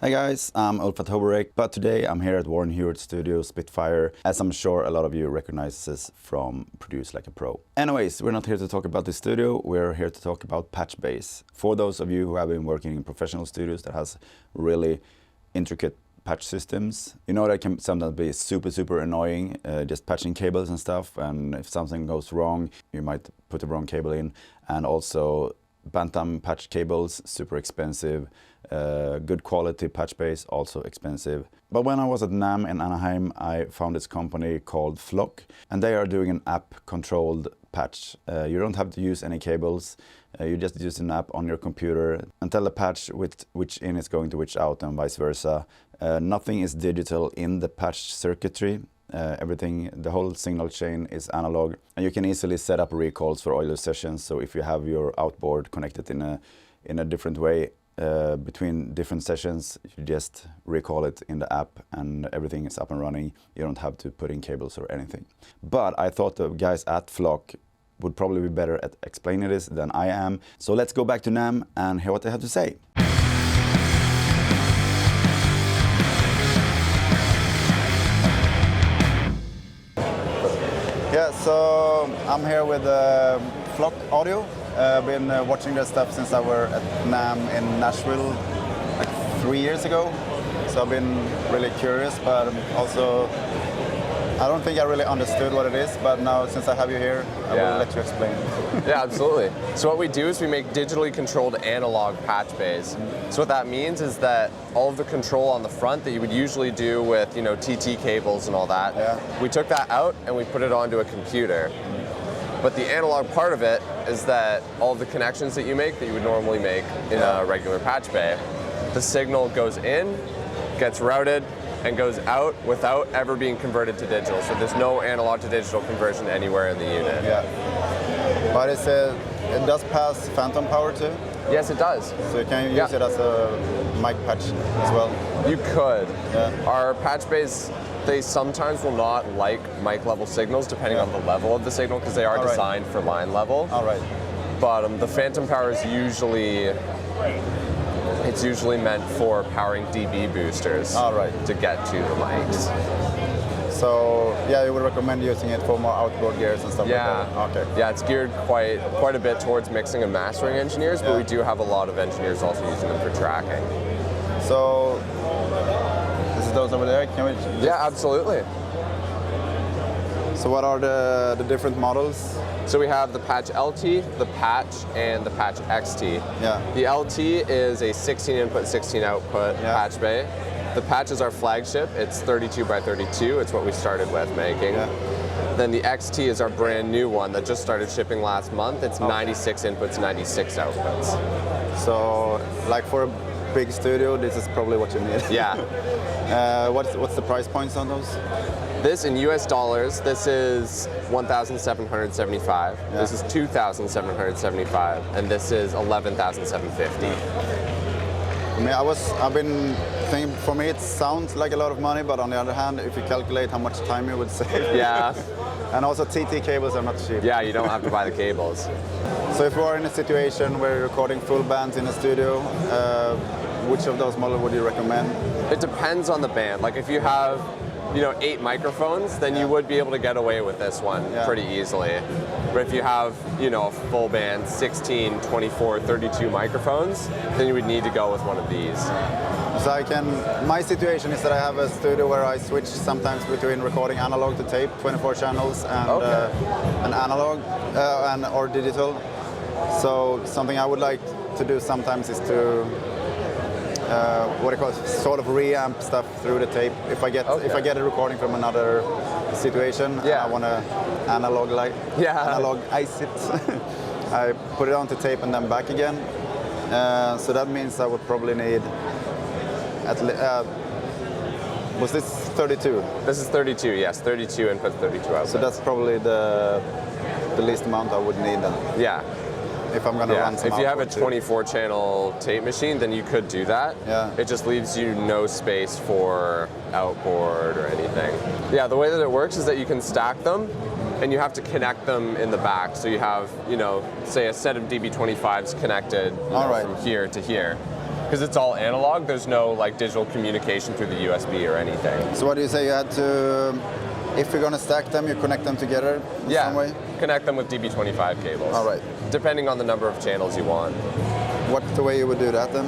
Hi guys, I'm Ulf at HoboRec, but today I'm here at Warren Hewitt Studio Spitfire, as I'm sure a lot of you recognize this from Produce Like a Pro. Anyways, we're not here to talk about the studio, we're here to talk about Patchbase. For those of you who have been working in professional studios that has really intricate patch systems, you know that can sometimes be super annoying, just patching cables and stuff, and if something goes wrong, you might put the wrong cable in, and also Bantam patch cables, super expensive. Good quality Patchbase, also expensive. But when I was at NAMM in Anaheim, I found this company called Flock, and they are doing an app-controlled patch. You don't have to use any cables. You just use an app on your computer and tell the patch which in is going to which out and vice versa. Nothing is digital in the patch circuitry. Everything, the whole signal chain is analog, and you can easily set up recalls for all your sessions. So if you have your outboard connected in a different way between different sessions, you just recall it in the app and everything is up and running. You don't have to put in cables or anything. But I thought the guys at Flock would probably be better at explaining this than I am. So let's go back to NAMM and hear what they have to say. Yeah, so I'm here with Flock Audio. I've been watching their stuff since I were at NAMM in Nashville like 3 years ago. So I've been really curious, but also I don't think I really understood what it is, but now since I have you here, I will let you explain. Yeah, absolutely. So what we do is we make digitally controlled analog patch bays. So what that means is that all of the control on the front that you would usually do with, TT cables and all that, we took that out and we put it onto a computer. But the analog part of it is that all of the connections that you make that you would normally make in a regular patch bay, the signal goes in, gets routed, and goes out without ever being converted to digital. So there's no analog to digital conversion anywhere in the unit. Yeah. But it does pass phantom power too? Yes, it does. So you can use it as a mic patch as well? You could. Yeah. Our patch bays, they sometimes will not like mic level signals depending on the level of the signal because they are designed for line level. All right. But the phantom power is usually meant for powering dB boosters to get to the mics. So yeah, you would recommend using it for more outboard gears and stuff like that? Okay. Yeah, it's geared quite a bit towards mixing and mastering engineers, but we do have a lot of engineers also using them for tracking. So this is those over there. Can we Yeah, absolutely. So what are the different models? So we have the Patch LT, the Patch, and the Patch XT. Yeah. The LT is a 16 input, 16 output patch bay. The Patch is our flagship. It's 32 by 32. It's what we started with making. Yeah. Then the XT is our brand new one that just started shipping last month. It's 96 inputs, 96 outputs. So like for a big studio, this is probably what you need. Yeah. What's the price points on those? This in US dollars, this is $1,775. Yeah. This is $2,775, and this is $11,750. I mean, I've been thinking, for me it sounds like a lot of money, but on the other hand, if you calculate how much time you would save. Yeah. And also TT cables are not cheap. Yeah, you don't have to buy the cables. So if you are in a situation where you're recording full bands in a studio, which of those models would you recommend? It depends on the band. Like if you have 8 microphones, then you would be able to get away with this one pretty easily. But if you have, a full band, 16, 24, 32 microphones, then you would need to go with one of these. So my situation is that I have a studio where I switch sometimes between recording analog to tape, 24 channels, and analog or digital. So something I would like to do sometimes is to sort of reamp stuff through the tape. If I get a recording from another situation, and I want to analog-ice it. I put it onto tape and then back again. So that means I would probably need was this 32? This is 32, yes, 32 inputs, 32 outputs. So that's probably the least amount I would need then. Yeah. If I'm going to run some If you have a 24-channel tape machine, then you could do that. Yeah. It just leaves you no space for outboard or anything. Yeah, the way that it works is that you can stack them, and you have to connect them in the back. So you have, say a set of DB25s connected from here to here. because it's all analog. There's no like digital communication through the USB or anything. So what do you say? You had to, if you're gonna stack them, you connect them together in some way? Connect them with DB25 cables. All right. Depending on the number of channels you want. What's the way you would do that then?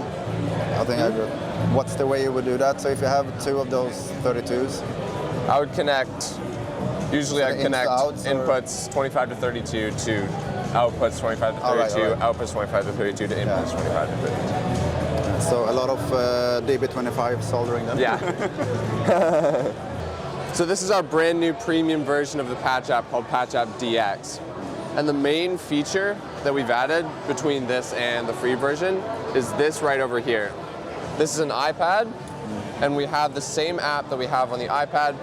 I think I agree. What's the way you would do that? So if you have 2 of those 32s? I would connect, usually I connect inputs 25 to 32 to outputs 25 to 32, all right. outputs 25 to 32 to inputs 25 to 32. So a lot of DB25 soldering then? Yeah. So this is our brand new premium version of the patch app called Patch App DX. And the main feature that we've added between this and the free version is this right over here. This is an iPad, and we have the same app that we have on the iPad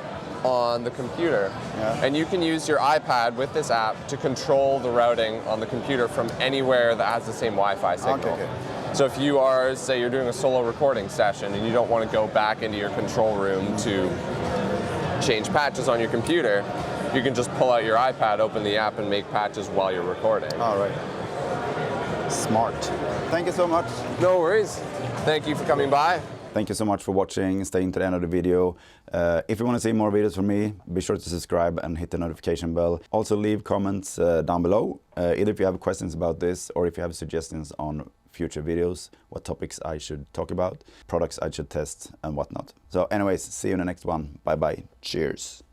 on the computer. Yeah. And you can use your iPad with this app to control the routing on the computer from anywhere that has the same Wi-Fi signal. Okay. So if you are, say you're doing a solo recording session and you don't want to go back into your control room to change patches on your computer, you can just pull out your iPad, open the app, and make patches while you're recording. All right. Smart. Thank you so much. No worries. Thank you for coming by. Thank you so much for watching, staying to the end of the video. If you want to see more videos from me, be sure to subscribe and hit the notification bell. Also leave comments down below, either if you have questions about this or if you have suggestions on future videos, what topics I should talk about, products I should test and whatnot. So anyways, see you in the next one. Bye bye. Cheers.